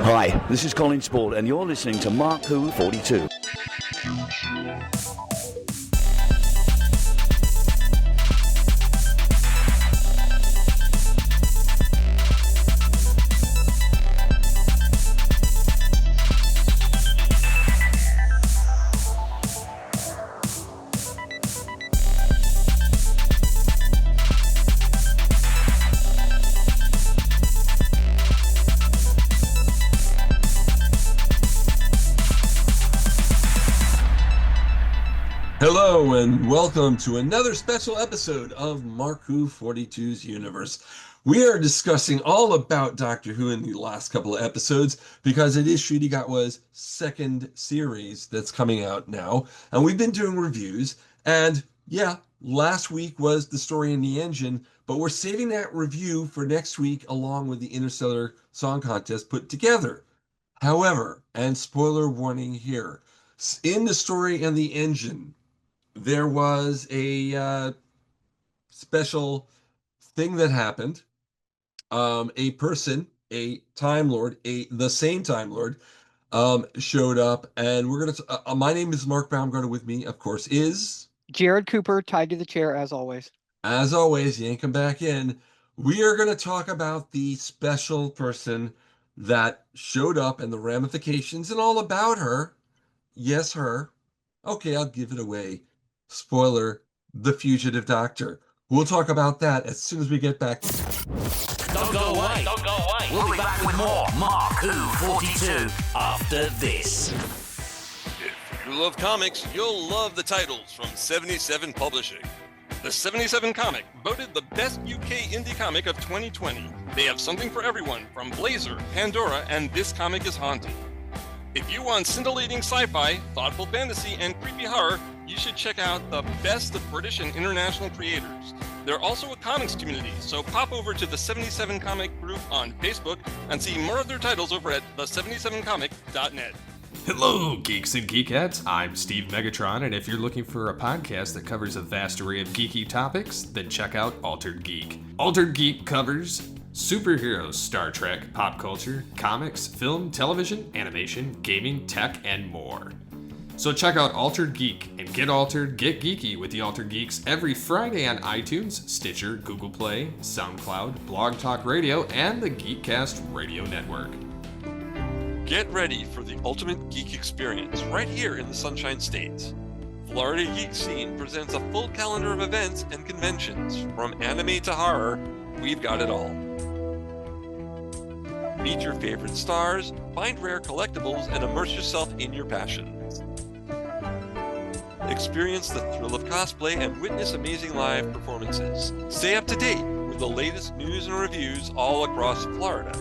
Hi, this is Colin Sport, and you're listening to Mark Who 42. Hello and welcome to another special episode of Mark Who 42's Universe. We are discussing all about Doctor Who in the last couple of episodes because it is Ncuti Gatwa's second series that's coming out now. And we've been doing reviews. And yeah, last week was The Story in the Engine, but we're saving that review for next week along with the Interstellar Song Contest put together. However, and spoiler warning here, in The Story and the Engine, there was a special thing that happened. A person, a Time Lord, the same Time Lord, showed up, and we're gonna. My name is Mark Baumgarten. With me, of course, is Jarrod Cooper, tied to the chair as always. As always, yank him back in. We are gonna talk about the special person that showed up and the ramifications and all about her. Yes, her. Okay, I'll give it away. Spoiler, the Fugitive Doctor. We'll talk about that as soon as we get back. Don't go away. Don't go away. We'll be back with more Mark Who 42 after this. If you love comics, you'll love the titles from 77 Publishing. The 77 Comic, voted the best UK indie comic of 2020. They have something for everyone from Blazer, Pandora, and This Comic is Haunted. If you want scintillating sci-fi, thoughtful fantasy, and creepy horror, you should check out the best of British and international creators. They're also a comics community, so pop over to the 77 Comic group on Facebook and see more of their titles over at the77comic.net. Hello, geeks and geekettes. I'm Steve Megatron, and if you're looking for a podcast that covers a vast array of geeky topics, then check out Altered Geek. Altered Geek covers superheroes, Star Trek, pop culture, comics, film, television, animation, gaming, tech, and more. So check out Altered Geek and get altered, get geeky with the Altered Geeks every Friday on iTunes, Stitcher, Google Play, SoundCloud, Blog Talk Radio, and the Geekcast Radio Network. Get ready for the ultimate geek experience right here in the Sunshine State. Florida Geek Scene presents a full calendar of events and conventions. From anime to horror, we've got it all. Meet your favorite stars, find rare collectibles, and immerse yourself in your passions. Experience the thrill of cosplay and witness amazing live performances. Stay up to date with the latest news and reviews all across Florida.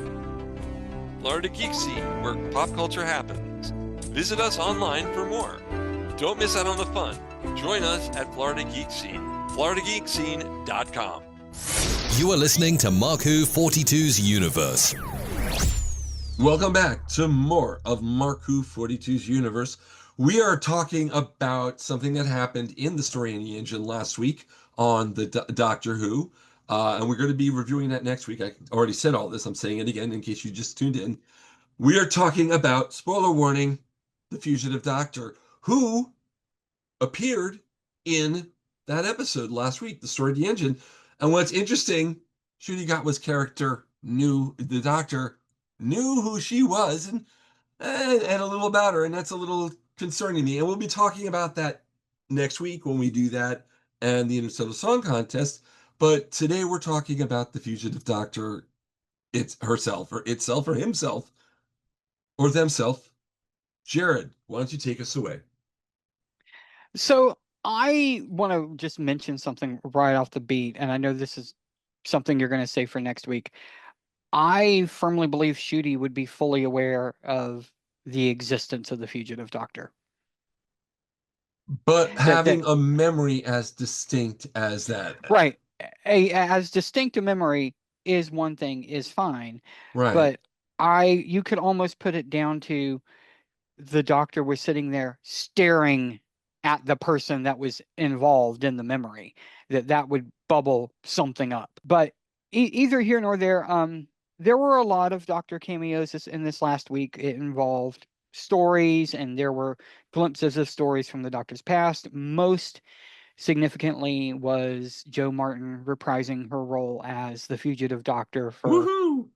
Florida Geek Scene, where pop culture happens. Visit us online for more. Don't miss out on the fun. Join us at Florida Geek Scene, floridageekscene.com. You are listening to Mark Who 42's Universe. Welcome back to more of Mark Who 42's Universe. We are talking about something that happened in The Story in the Engine last week on the Doctor Who. And we're going to be reviewing that next week. I already said all this. I'm saying it again in case you just tuned in. We are talking about, spoiler warning, the Fugitive Doctor, who appeared in that episode last week, The Story of the Engine. And what's interesting, Ncuti Gatwa's character the Doctor knew who she was and a little about her. And that's a little concerning me. And we'll be talking about that next week when we do that and the Interstellar Song Contest. But today we're talking about the Fugitive Doctor, it's herself or itself or himself or themself. Jarrod, why don't you take us away? So I want to just mention something right off the beat, and I know this is something you're going to say for next week. I firmly believe Ncuti would be fully aware of the existence of the Fugitive Doctor. But having a memory as distinct as that. Right. As distinct a memory is one thing, is fine. Right. But you could almost put it down to the Doctor was sitting there staring at the person that was involved in the memory, that would bubble something up. But either here nor there, there were a lot of Doctor cameos in this last week. It involved stories, and there were glimpses of stories from the Doctor's past. Most significantly was Joe Martin reprising her role as the Fugitive Doctor for Woohoo!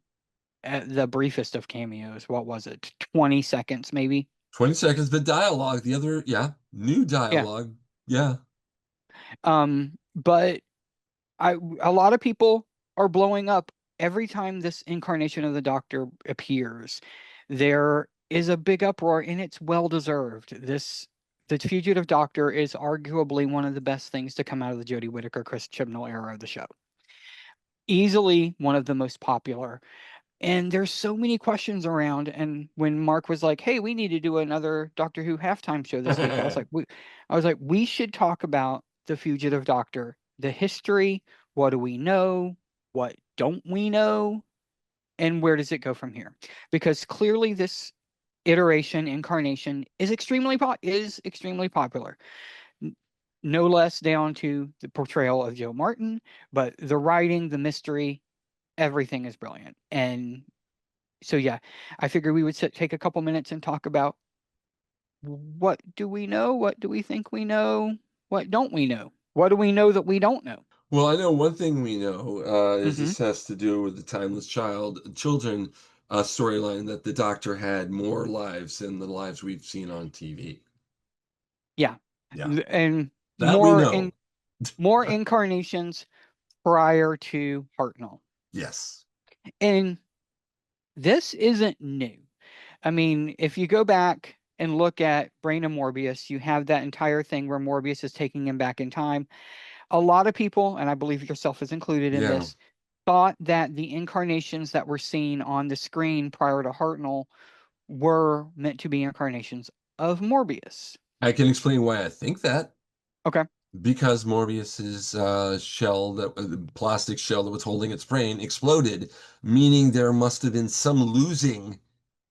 the briefest of cameos. What was it? 20 seconds, maybe? 20 seconds, but dialogue. New Yeah. dialogue. Yeah. But a lot of people are blowing up every time this incarnation of the Doctor appears. There is a big uproar, and it's well deserved. The Fugitive Doctor is arguably one of the best things to come out of the Jodie Whittaker, Chris Chibnall era of the show. Easily one of the most popular. And there's so many questions around. And when Mark was like, "Hey, we need to do another Doctor Who halftime show this week," I was like, we should talk about the Fugitive Doctor, the history. What do we know? What don't we know? And where does it go from here? Because clearly this incarnation is extremely popular. No less down to the portrayal of Joe Martin, but the writing, the mystery, everything is brilliant. And so, yeah, I figured we would take a couple minutes and talk about what do we know? What do we think we know? What don't we know? What do we know that we don't know? Well, I know one thing we know is Mm-hmm. this has to do with the Timeless Children storyline, that the Doctor had more lives than the lives we've seen on TV. Yeah. Yeah. And That we know. more incarnations prior to Hartnell. Yes. And this isn't new. I mean, if you go back and look at Brain of Morbius, you have that entire thing where Morbius is taking him back in time. A lot of people, and I believe yourself is included in Yeah. this, thought that the incarnations that were seen on the screen prior to Hartnell were meant to be incarnations of Morbius. I can explain why I think that. Okay. Because Morbius's plastic shell that was holding its brain exploded, meaning there must have been some losing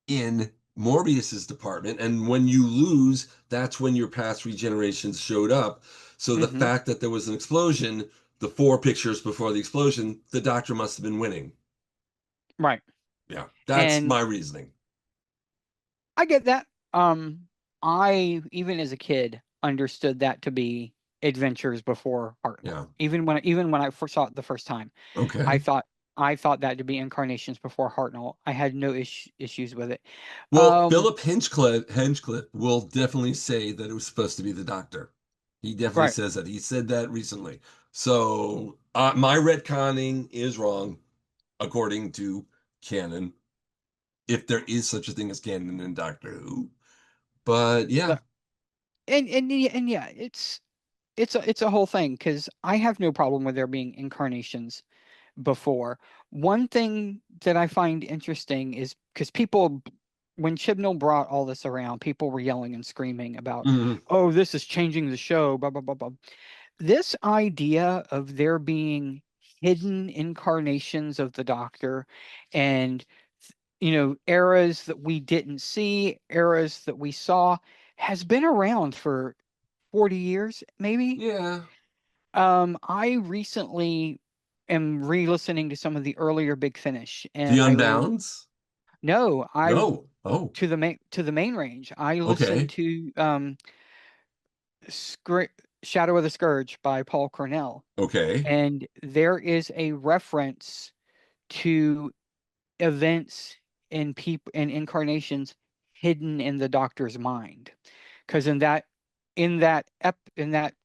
in Morbius's department. And when you lose, that's when your past regenerations showed up. So the fact that there was an explosion, the 4 pictures before the explosion, the Doctor must have been winning. Right. Yeah, that's And my reasoning. I get that. I, even as a kid, understood that to be adventures before Hartnell. Yeah. Even when I first saw it the first time, Okay. I thought that to be incarnations before Hartnell. I had no issues with it. Well, Philip Hinchcliffe will definitely say that it was supposed to be the Doctor. He definitely Right. says that. He said that recently. So my retconning is wrong, according to canon, if there is such a thing as canon in Doctor Who. But yeah. And yeah, it's a whole thing, because I have no problem with there being incarnations before. One thing that I find interesting is because people, when Chibnall brought all this around, people were yelling and screaming about, "Oh, this is changing the show, blah, blah, blah, blah." This idea of there being hidden incarnations of the Doctor, and, eras that we didn't see, eras that we saw, has been around for 40 years, maybe. Yeah. I recently am re-listening to some of the earlier Big Finish, The and Unbounds? no, No. Oh. to the main range. I listened to Shadow of the Scourge by Paul Cornell, Okay. and there is a reference to events and people and incarnations hidden in the Doctor's mind, because in that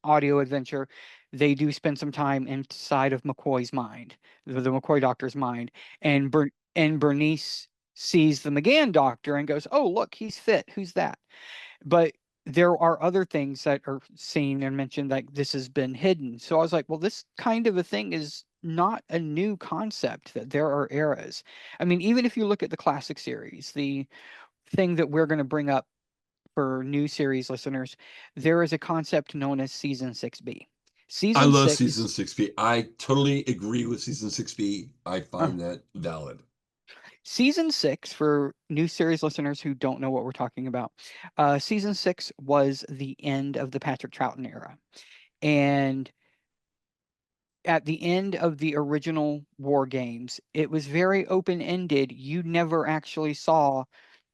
audio adventure, they do spend some time inside of McCoy's mind, the McCoy Doctor's mind, and Bernice sees the McGann Doctor and goes, "Oh, look, he's fit. Who's that?" But there are other things that are seen and mentioned, like this has been hidden. So I was like, well, this kind of a thing is not a new concept, that there are eras. I mean, even if you look at the classic series, the thing that we're going to bring up for new series listeners, there is a concept known as Season 6B. I love 6. Season 6B. I totally agree with Season 6B. I find that valid. Season 6, for new series listeners who don't know what we're talking about, Season 6 was the end of the Patrick Troughton era. And at the end of the original War Games, it was very open-ended. You never actually saw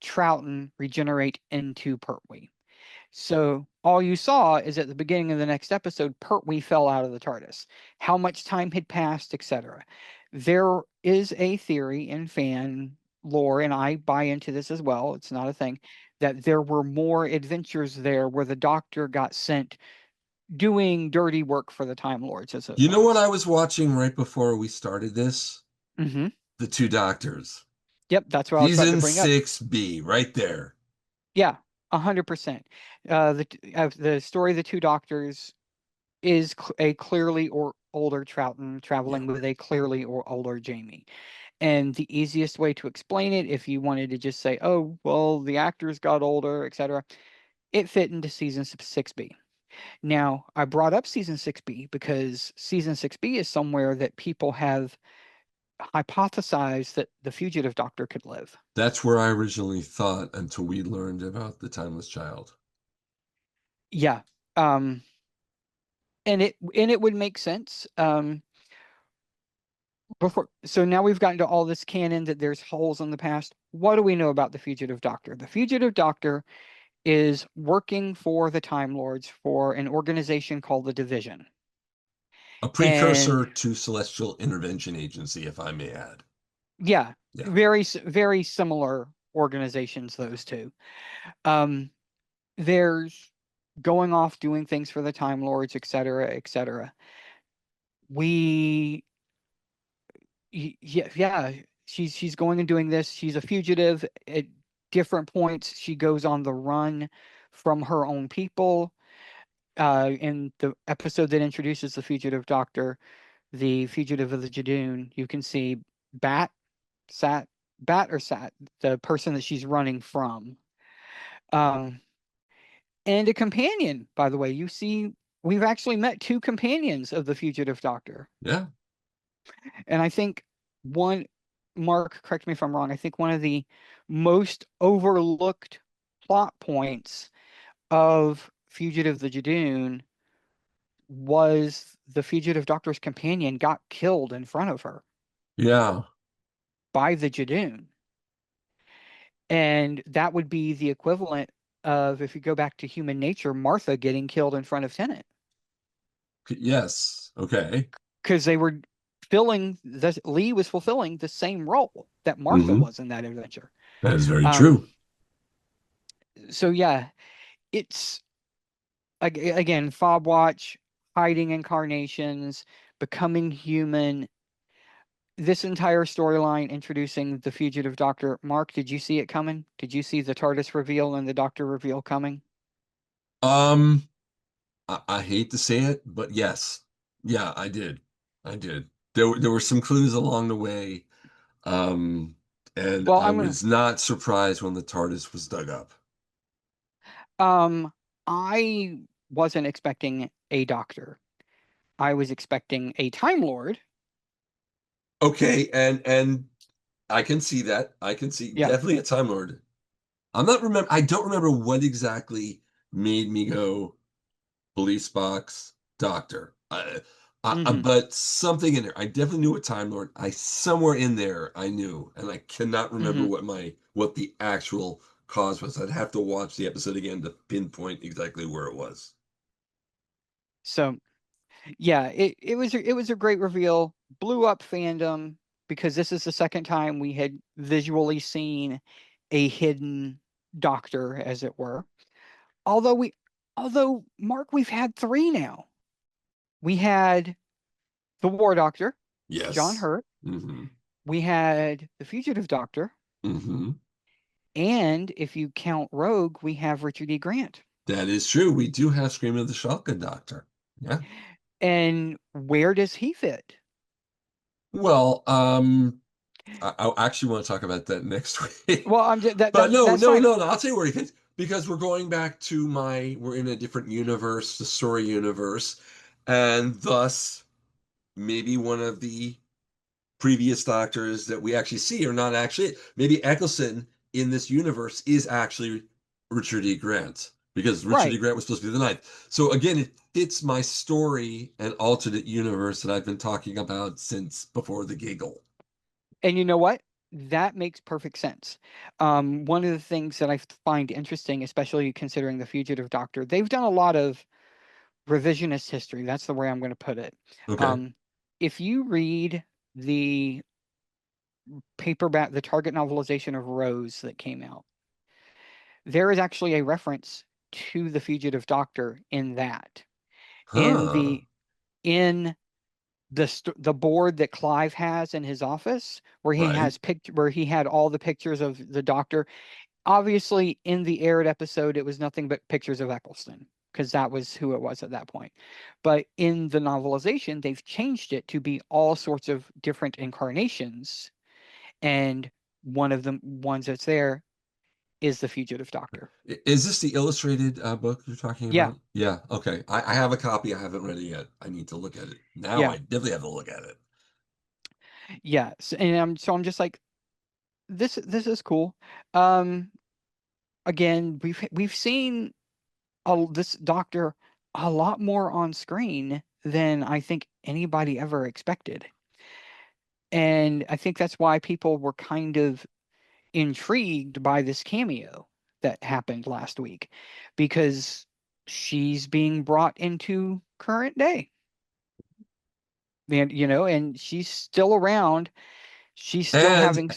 Troughton regenerate into Pertwee. So all you saw is at the beginning of the next episode, Pertwee fell out of the TARDIS. How much time had passed, etc. There is a theory in fan lore, and I buy into this as well, it's not a thing, that there were more adventures there where the Doctor got sent doing dirty work for the Time Lords, as it You know what was. I was watching right before we started this? Mm-hmm. The Two Doctors. Yep, that's what I was about to Season bring up. 6B, right there. Yeah, 100%. The story of the Two Doctors is a clearly or older Troughton traveling with a clearly or older Jamie. And the easiest way to explain it, if you wanted to just say, oh, well, the actors got older, etc., it fit into season 6B. Now, I brought up season 6B because season 6B is somewhere that people have hypothesized that the Fugitive Doctor could live. That's where I originally thought until we learned about the Timeless Child. Yeah. And it would make sense. So now we've gotten to all this canon that there's holes in the past. What do we know about the Fugitive Doctor? The Fugitive Doctor is working for the Time Lords for an organization called the Division. A precursor to Celestial Intervention Agency, if I may add. Yeah, Yeah. very similar organizations, those two. There's going off doing things for the Time Lords, etc., etc. Yeah, she's going and doing this. She's a fugitive. At different points, she goes on the run from her own people. In the episode that introduces the Fugitive Doctor, the Fugitive of the Jadoon, you can see Bat, the person that she's running from. And a companion, by the way. You see, we've actually met two companions of the Fugitive Doctor. Yeah. And I think Mark, correct me if I'm wrong, I think one of the most overlooked plot points of Fugitive the Jadoon was the Fugitive Doctor's companion got killed in front of her. Yeah. By the Jadoon. And that would be the equivalent of, if you go back to Human Nature, Martha getting killed in front of Tennant. Yes. Okay. Because they were Lee was fulfilling the same role that Martha was in that adventure. That is very true. So yeah, it's again, Fob Watch, hiding incarnations, becoming human. This entire storyline introducing the Fugitive Doctor. Mark, did you see it coming? Did you see the TARDIS reveal and the Doctor reveal coming? I hate to say it, but yes. Yeah, I did. There were some clues along the way. And Well, I was not surprised when the TARDIS was dug up. I wasn't expecting a Doctor. I was expecting a Time Lord. Okay, and I can see that. I can see definitely a Time Lord. I don't remember what exactly made me go police box Doctor. But something in there. I definitely knew a Time Lord. Somewhere in there I knew, and I cannot remember what the actual cause was. I'd have to watch the episode again to pinpoint exactly where it was. So yeah, it was a great reveal. Blew up fandom because this is the second time we had visually seen a hidden Doctor, as it were. Although Mark, we've had three now. We had the War Doctor, yes, John Hurt. We had the Fugitive Doctor. And if you count Rogue, we have Richard E. Grant. That is true. We do have Scream of the Shotgun Doctor. Yeah. And where does he fit? Well, I actually want to talk about that next week. Well, no. I'll tell you where he fits, because we're going back to we're in a different universe, the story universe, and thus maybe one of the previous Doctors that we actually see are not actually. Maybe Eccleston in this universe is actually Richard E. Grant. because Richard E. Right. Grant was supposed to be the ninth. So again, it fits my story and alternate universe that I've been talking about since before the giggle. And you know what? That makes perfect sense. One of the things that I find interesting, especially considering the Fugitive Doctor, they've done a lot of revisionist history. That's the way I'm going to put it. Okay. If you read the paperback, the Target novelization of Rose that came out, there is actually a reference to the Fugitive Doctor in that. In Huh. the in the board that Clive has in his office, where he Right. has where he had all the pictures of the Doctor. Obviously, in the aired episode, it was nothing but pictures of Eccleston, because that was who it was at that point. But in the novelization, they've changed it to be all sorts of different incarnations, and one of the ones that's there is the Fugitive Doctor. Is this the illustrated book you're talking Yeah, about? Yeah. Okay. I have a copy. I haven't read it yet. I need to look at it. Now yeah, I definitely have to look at it. yeah. So I'm just like, this is cool. Um, Again, we've seen this Doctor a lot more on screen than I think anybody ever expected. And I think that's why people were kind of intrigued by this cameo that happened last week, because she's being brought into current day. And, and she's still around. She's still And having.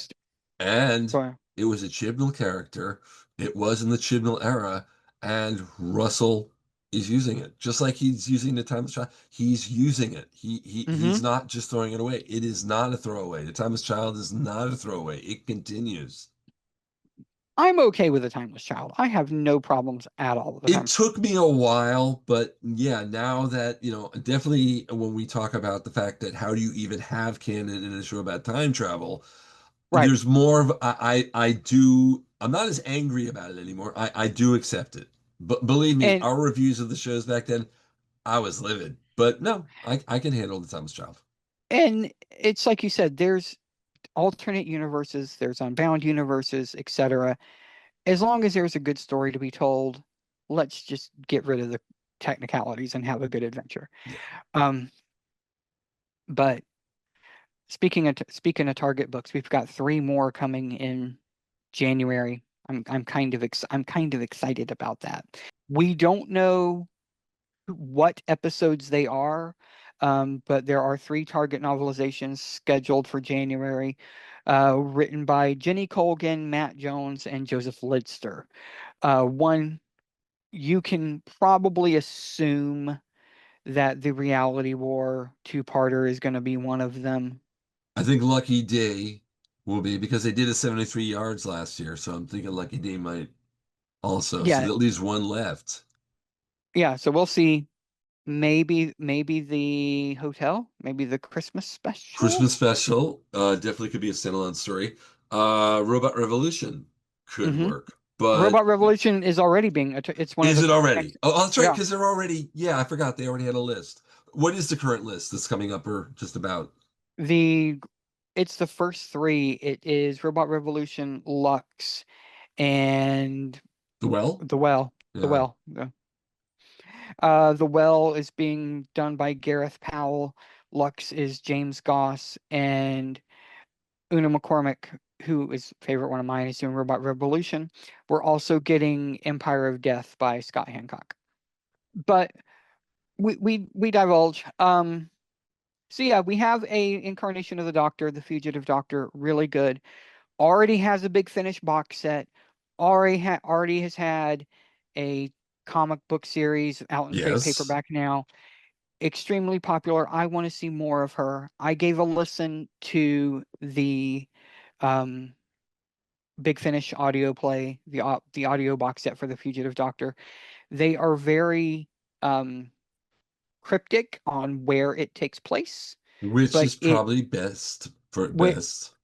and Go on. it was a Chibnall character. It was in the Chibnall era, and Russell is using it just like he's using the Timeless Child. He's using it. He's Mhm. not just throwing it away. It is not a throwaway. The Timeless Child is not a throwaway. It continues. I'm okay with the Timeless Child. I have no problems at all with the It Timeless. took me a while, but yeah, now that, definitely when we talk about the fact that how do you even have canon in a show about time travel, Right. there's more of I'm not as angry about it anymore. I do accept it. But believe me, And our reviews of the shows back then, I was livid. But no, I can handle the Timeless Child. and it's like you said, there's alternate universes, there's unbound universes, etc. As long as there's a good story to be told, let's just get rid of the technicalities and have a good adventure. Yeah. Um, but speaking of Target books, we've got 3 more coming in January. I'm kind of excited about that. We don't know what episodes they are, but there are 3 Target novelizations scheduled for January, written by Jenny Colgan, Matt Jones, and Joseph Lidster. One, you can probably assume that the Reality War 2-parter is going to be one of them. I think Lucky Day will be because they did a 73 yards last year. So I'm thinking Lucky Day might also. So Yeah, that leaves one left. yeah. So we'll see. Maybe the hotel, maybe the Christmas special. Christmas special, definitely could be a standalone story. Robot Revolution could Hmm. work, but Robot Revolution is already being. It's one of is the. it already? Oh, that's right, Yeah, because they're already. Yeah, I forgot they already had a list. What is the current list that's coming up, or just about the it's the first 3. It is Robot Revolution, Lux, and the well? the Well. The Yeah, Well. The Well is being done by Gareth Powell. Lux is James Goss, and Una McCormick, who is a favorite one of mine, is doing Robot Revolution. We're also getting Empire of Death by Scott Hancock. But we divulge. So yeah, we have a incarnation of the Doctor, the Fugitive Doctor, really good. Already has a Big Finish box set. Already has had a comic book series out in trade yes, paperback now. Extremely popular. I want to see more of her. I gave a listen to the um Big Finish audio play, the audio box set for the Fugitive Doctor. They are very um cryptic on where it takes place, which but is probably best for wi- best.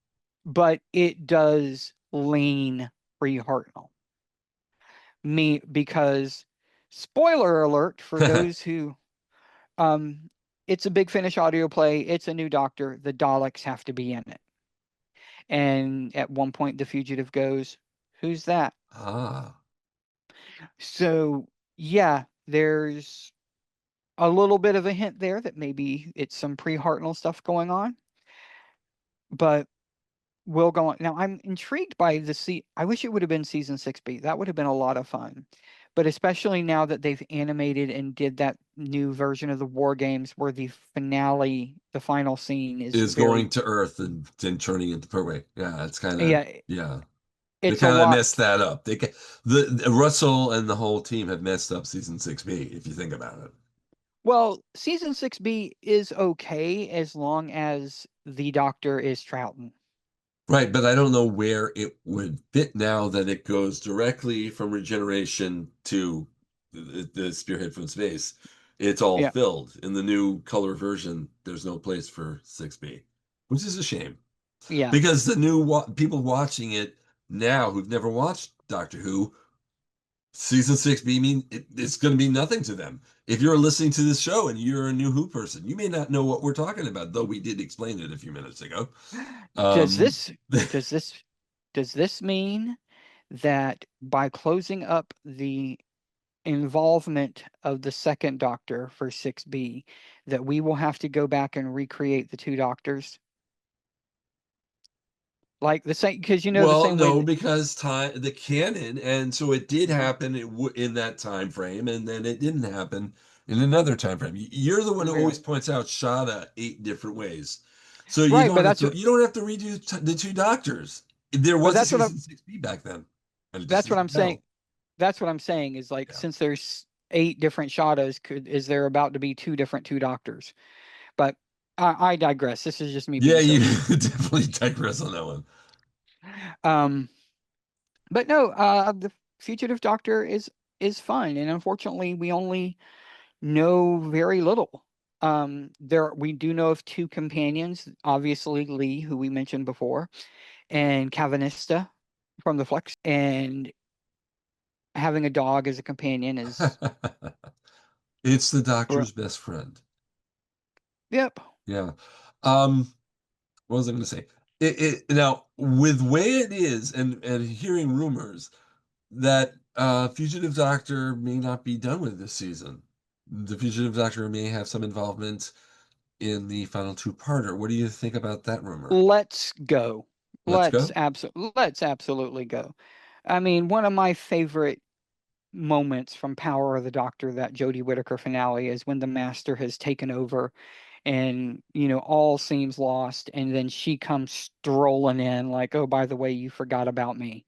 but it does lean Free Hartnell. Me because spoiler alert for those who um it's a Big Finish audio play, it's a new Doctor, the Daleks have to be in it. And at one point the Fugitive goes, "Who's that?" Ah, So yeah, there's a little bit of a hint there that maybe it's some pre-Hartnell stuff going on, but we'll go on. Now I'm intrigued by I wish it would have been season 6B. That would have been a lot of fun. But especially now that they've animated and did that new version of the War Games where the finale, the final scene Is going to Earth and then turning into Pertwee. Yeah, it's kind of, yeah, yeah. They it's a kind of lot. messed that up. The Russell and the whole team have messed up season 6B, if you think about it. Well, season 6B is okay as long as the Doctor is Troughton. Right, but I don't know where it would fit now that it goes directly from regeneration to the spearhead from space. It's all Yeah, filled. In the new color version, there's no place for 6B, which is a shame. yeah. Because the people watching it now who've never watched Doctor Who, season 6B it's going to mean nothing to them. If you're listening to this show and you're a new Who person, you may not know what we're talking about, though we did explain it a few minutes ago. Does Um, this does this does this mean that by closing up the involvement of the second Doctor for 6B, that we will have to go back and recreate the two Doctors? Like the same, because the Well, same way no, that, because the canon, and so it did happen in that time frame, and then it didn't happen in another time frame. You're the one who yeah. always points out Shada 8 different ways, so you Right, don't have to redo the two doctors. There but was a that's what season 6B back then, and it just that's what I'm didn't saying. go. That's what I'm saying is like, Yeah, since there's 8 different Shadows, is there about to be two Doctors? But I digress. This is just me yeah, being you silly. definitely digress on that one. Um, but no, the Fugitive Doctor is fun, and unfortunately, we only know very little. We do know of 2 companions, obviously Lee, who we mentioned before, and Calvinista from the Flex, and having a dog as a companion is, It's the well, doctor's best friend. yep. Yeah. Um, what was I going to say? Now, with way it is, and hearing rumors that Fugitive Doctor may not be done with this season. The Fugitive Doctor may have some involvement in the final two-parter. What do you think about that rumor? Let's go. Let's go. Let's absolutely go. I mean, one of my favorite moments from Power of the Doctor, that Jodie Whittaker finale, is when the Master has taken over and all seems lost, and then she comes strolling in like, oh, by the way, you forgot about me.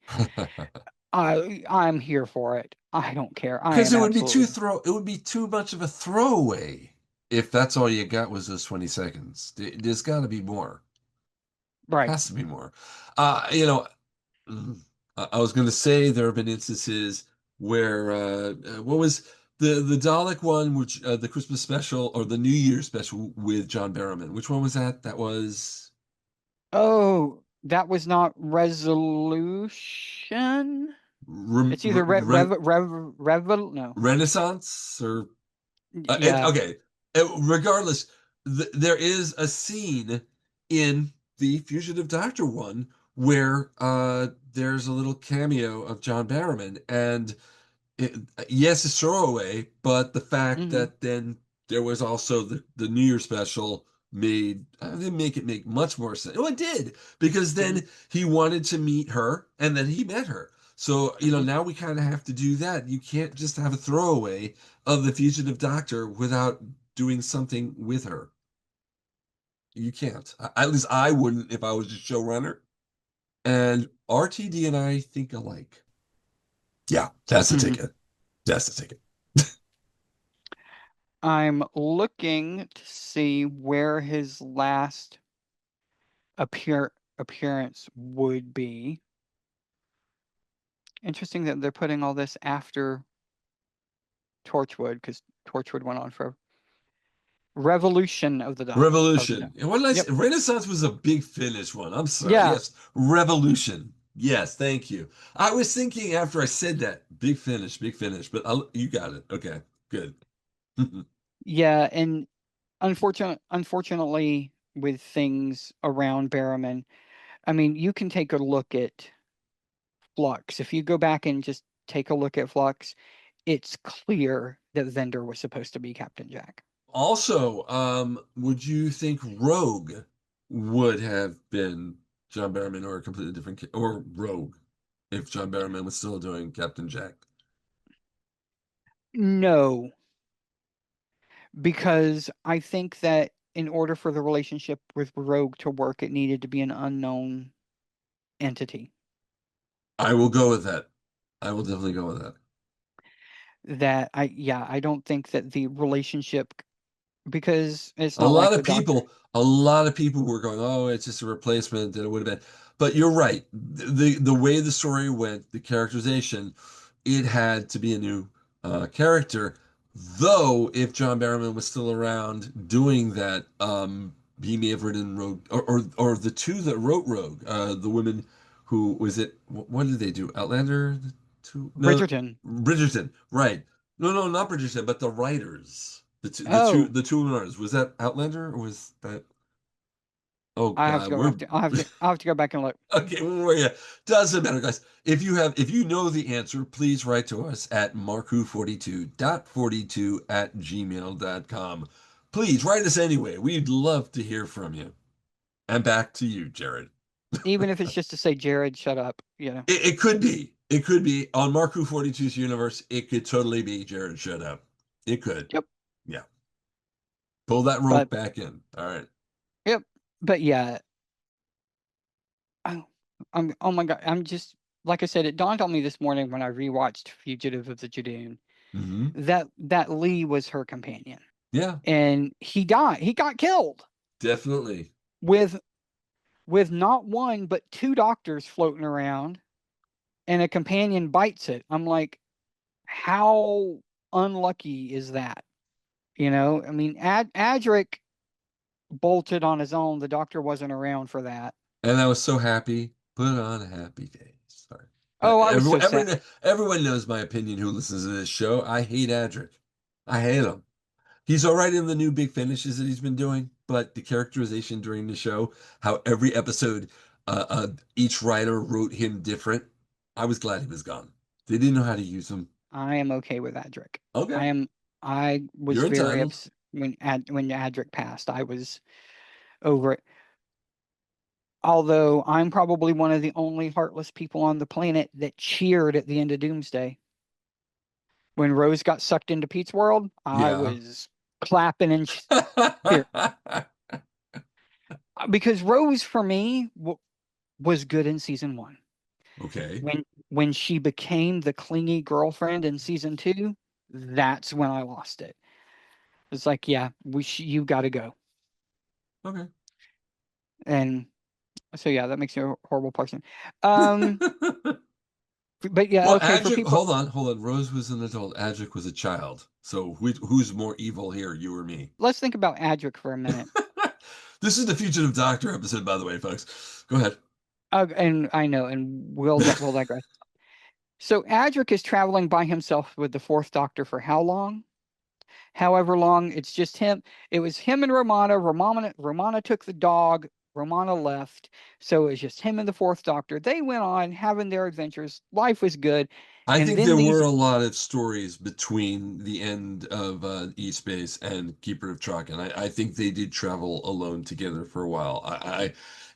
I'm here for it. I don't care. I Because am absolutely it would be too much of a throwaway if that's all you got was those 20 seconds. There's got to be more. right. Has to be more. You know, I was going to say there have been instances where what was the Dalek one, which the Christmas special or the New Year special with John Barrowman. Which one was that? That was Oh, that was not Resolution. Re It's either no. Renaissance or Yeah. okay. Regardless, there is a scene in the Fugitive Doctor one where there's a little cameo of John Barrowman and it, yes, it's throwaway, but the fact Hmm. that then there was also the New Year special made didn't make it make much more sense. Oh, it did because Hmm. then he wanted to meet her, and then he met her. So Hmm. now we kind of have to do that. You can't just have a throwaway of the Fugitive Doctor without doing something with her. You can't. At least I wouldn't if I was a showrunner. And RTD and I think alike. Yeah, that's the Hmm. ticket. That's the ticket. I'm looking to see where his last appearance would be. Interesting that they're putting all this after Torchwood, because Torchwood went on for Revolution of the Revolution. And what did I Yep. say? Renaissance was a big finish one. I'm sorry. Yeah. Yes. Revolution. Yes. Thank you. I was thinking after I said that, big finish, but you got it. Okay. Good. Yeah, and unfortunately, with things around Barrowman, I mean, you can take a look at Flux. If you go back and just take a look at Flux, it's clear that Vendor was supposed to be Captain Jack. Also, would you think Rogue would have been John Barrowman or a completely different or Rogue if John Barrowman was still doing Captain Jack? No, because I think that in order for the relationship with Rogue to work, it needed to be an unknown entity. I will go with that. I will definitely go with that. I don't think that the relationship, because it's A not like lot the of Doctor. people were going, "Oh, it's just a replacement that it would have been." But you're right. The way the story went, the characterization, it had to be a new character. Though, if John Barrowman was still around doing that, he may have written Rogue, or the two that wrote Rogue, the women who was it? What did they do? Outlander, the two? No, Bridgerton. Bridgerton. Right. No, not Bridgerton, but the writers. Oh, The two writers. Was that Outlander or was that? Oh I have to God, go we're back to. I'll have to go back and look. okay. Yeah, doesn't matter, guys. If you know the answer, please write to us at marku42.42@gmail.com. Please write us anyway. We'd love to hear from you. And back to you, Jarrod. Even if it's just to say, Jarrod, shut up. It could be. It could be on Marku 42's universe. It could totally be Jarrod. Shut up. It could. Yep. Yeah. Pull that rope But back in. All right. yep. But yeah. Oh my God. I'm just, like I said, it dawned on me this morning when I rewatched Fugitive of the Judoon Mm-hmm. that Lee was her companion, Yeah, and he died. He got killed definitely. with not one but two doctors floating around, and a companion bites it. I'm like, how unlucky is that? I mean, Adric bolted on his own. The doctor wasn't around for that. And I was so happy. Put on a happy face. Sorry. Oh, I was so sad. Everyone knows my opinion who listens to this show. I hate Adric. I hate him. He's all right in the new big finishes that he's been doing, but the characterization during the show, how every episode, each writer wrote him different. I was glad he was gone. They didn't know how to use him. I am okay with Adric. Okay, I was you're very entitled. upset when Adric passed. I was over it. Although I'm probably one of the only heartless people on the planet that cheered at the end of Doomsday. When Rose got sucked into Pete's world, I Yeah. was clapping and cheering. Because Rose, for me, was good in season 1. Okay. When she became the clingy girlfriend in season 2, that's when I lost it. It's like, yeah, you got to go. Okay. And so, yeah, that makes you a horrible person. But yeah, Well, okay, for Adric, people. hold on. Rose was an adult. Adric was a child. So who's more evil here, you or me? Let's think about Adric for a minute. This is the Fugitive Doctor episode, by the way, folks. Go ahead. And I know, and we'll digress. So Adric is traveling by himself with the Fourth Doctor for how long? However long, it's just him. It was him and Romana. Romana took the dog. Romana left. So it was just him and the Fourth Doctor. They went on having their adventures. Life was good. I And think then there these, were a lot of stories between the end of E-Space and Keeper of Traken. I think they did travel alone together for a while.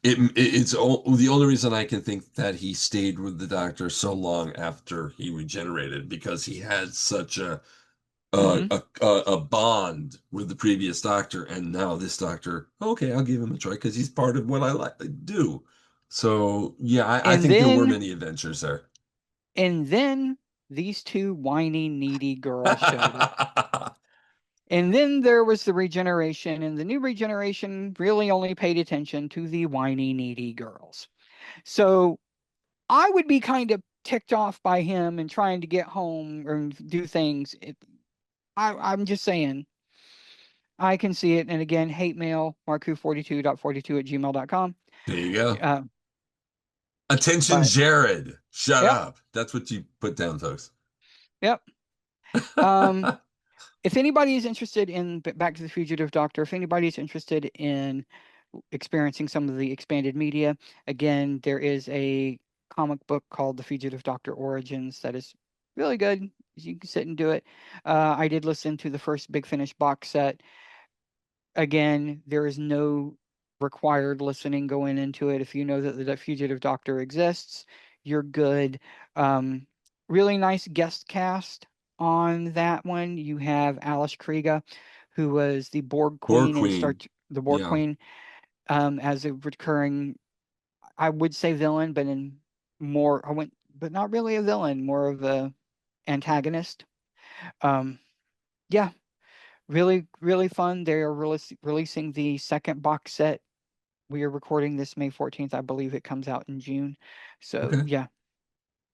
It's the only reason I can think that he stayed with the Doctor so long after he regenerated, because he had such Mhm. a bond with the previous Doctor, and now this Doctor, okay, I'll give him a try because he's part of what I do. So yeah, I and think there were then many adventures there. and then these two whiny, needy girls showed up. And then there was the regeneration, and the new regeneration really only paid attention to the whiny, needy girls. So I would be kind of ticked off by him and trying to get home or do things. I'm just saying, I can see it. And again, hate mail, marku42.42@gmail.com. There you go. Uh, Attention, but Jarrod. Shut yep, up. That's what you put down, folks. yep. Um, if anybody is interested in Back to the Fugitive Doctor, if anybody is interested in experiencing some of the expanded media, again, there is a comic book called The Fugitive Doctor Origins that is really good. You can sit and do it. I did listen to the first Big Finish box set. Again, there is no required listening going into it. If you know that the Fugitive Doctor exists, you're good. Really nice guest cast on that one. You have Alice Krige, who was the Borg Borg Queen in Queen. the Borg Yeah. Queen, as a recurring, I would say villain, but in more, but not really a villain, more of a antagonist. Yeah, really, really fun. They are releasing the second box set. We are recording this May 14th. I believe it comes out in June. So Okay. yeah.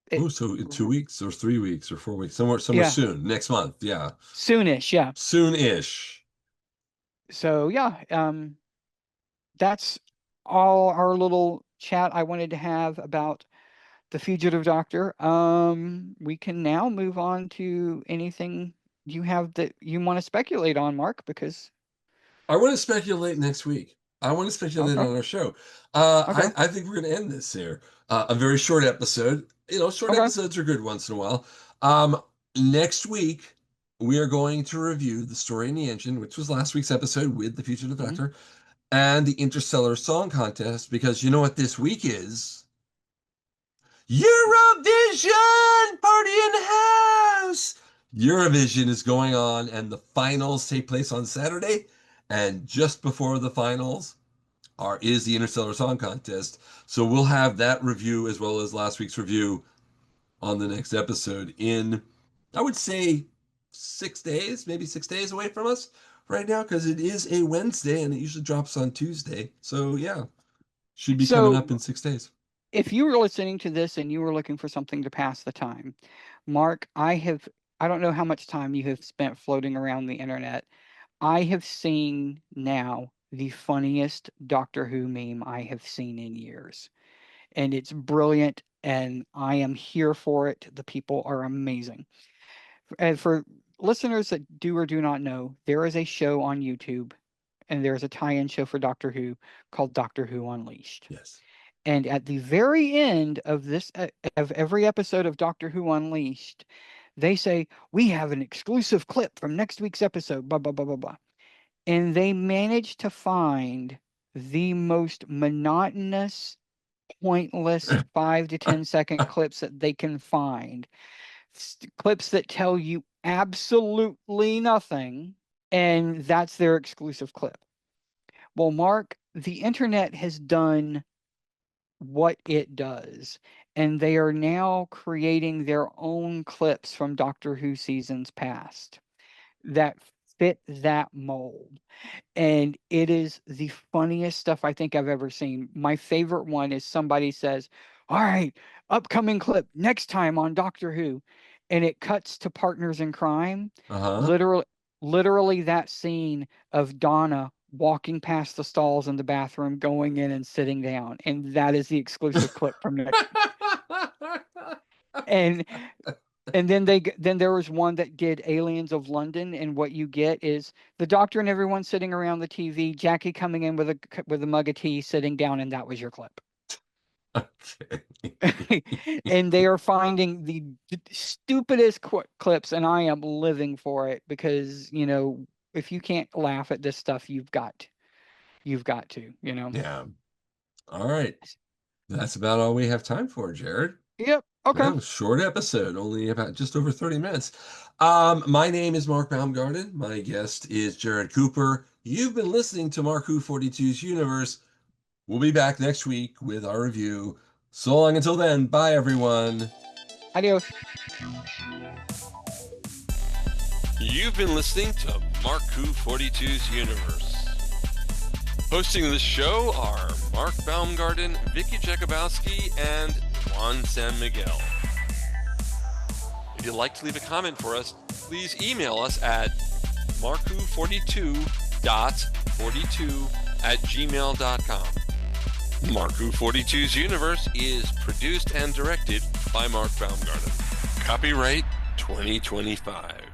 It, Oh, so in 2 weeks or 3 weeks or 4 weeks, somewhere yeah, soon, next month. Yeah. soonish. Yeah. Soon-ish. So yeah, that's all our little chat I wanted to have about the Fugitive Doctor. We can now move on to anything you have that you want to speculate on, Mark, because I want to speculate next week. I want to speculate okay, on our show. okay, I think we're going to end this here. A very short episode. Short okay. episodes are good once in a while. Next week, we are going to review The Story in the Engine, which was last week's episode with the Fugitive Mhm. Doctor, and the Interstellar Song Contest, because you know what this week is? Eurovision! Party in the house! Eurovision is going on, and the finals take place on Saturday. And just before the finals is the Interstellar Song Contest. So we'll have that review as well as last week's review on the next episode in, I would say, 6 days, maybe 6 days away from us right now, because it is a Wednesday and it usually drops on Tuesday. So yeah, should be coming up So in 6 days. if you were listening to this and you were looking for something to pass the time, Mark, I don't know how much time you have spent floating around the internet. I have seen now the funniest Doctor Who meme I have seen in years. And it's brilliant, and I am here for it. The people are amazing. And for listeners that do or do not know, there is a show on YouTube, and there's a tie-in show for Doctor Who called Doctor Who Unleashed. Yes. And at the very end of of every episode of Doctor Who Unleashed, they say, "We have an exclusive clip from next week's episode, blah, blah, blah, blah, blah." And they managed to find the most monotonous, pointless 5 to 10-second clips that they can find. Clips that tell you absolutely nothing, and that's their exclusive clip. Well, Mark, the internet has done what it does, and they are now creating their own clips from Doctor Who seasons past that fit that mold. And it is the funniest stuff I think I've ever seen. My favorite one is somebody says, "All right, upcoming clip next time on Doctor Who." And it cuts to Partners in Crime. Uh-huh. Literally that scene of Donna walking past the stalls in the bathroom, going in and sitting down. And that is the exclusive clip from next. And then there was one that did Aliens of London, and what you get is the Doctor and everyone sitting around the TV, Jackie coming in with a mug of tea, sitting down, and that was your clip. Okay. And they are finding the stupidest clips, and I am living for it because if you can't laugh at this stuff, you've got to. Yeah. All right. That's about all we have time for, Jarrod. Yep. Okay. Well, short episode, only about just over 30 minutes. My name is Mark Baumgarten. My guest is Jarrod Cooper. You've been listening to Mark Who 42's Universe. We'll be back next week with our review. So long until then. Bye, everyone. Adios. You've been listening to Mark Who 42's Universe. Hosting the show are Mark Baumgarten, Vicky Jakubowski, and Juan San Miguel. If you'd like to leave a comment for us, please email us at markwho42.42@gmail.com. Mark Who 42's Universe is produced and directed by Mark Baumgarten. Copyright 2025.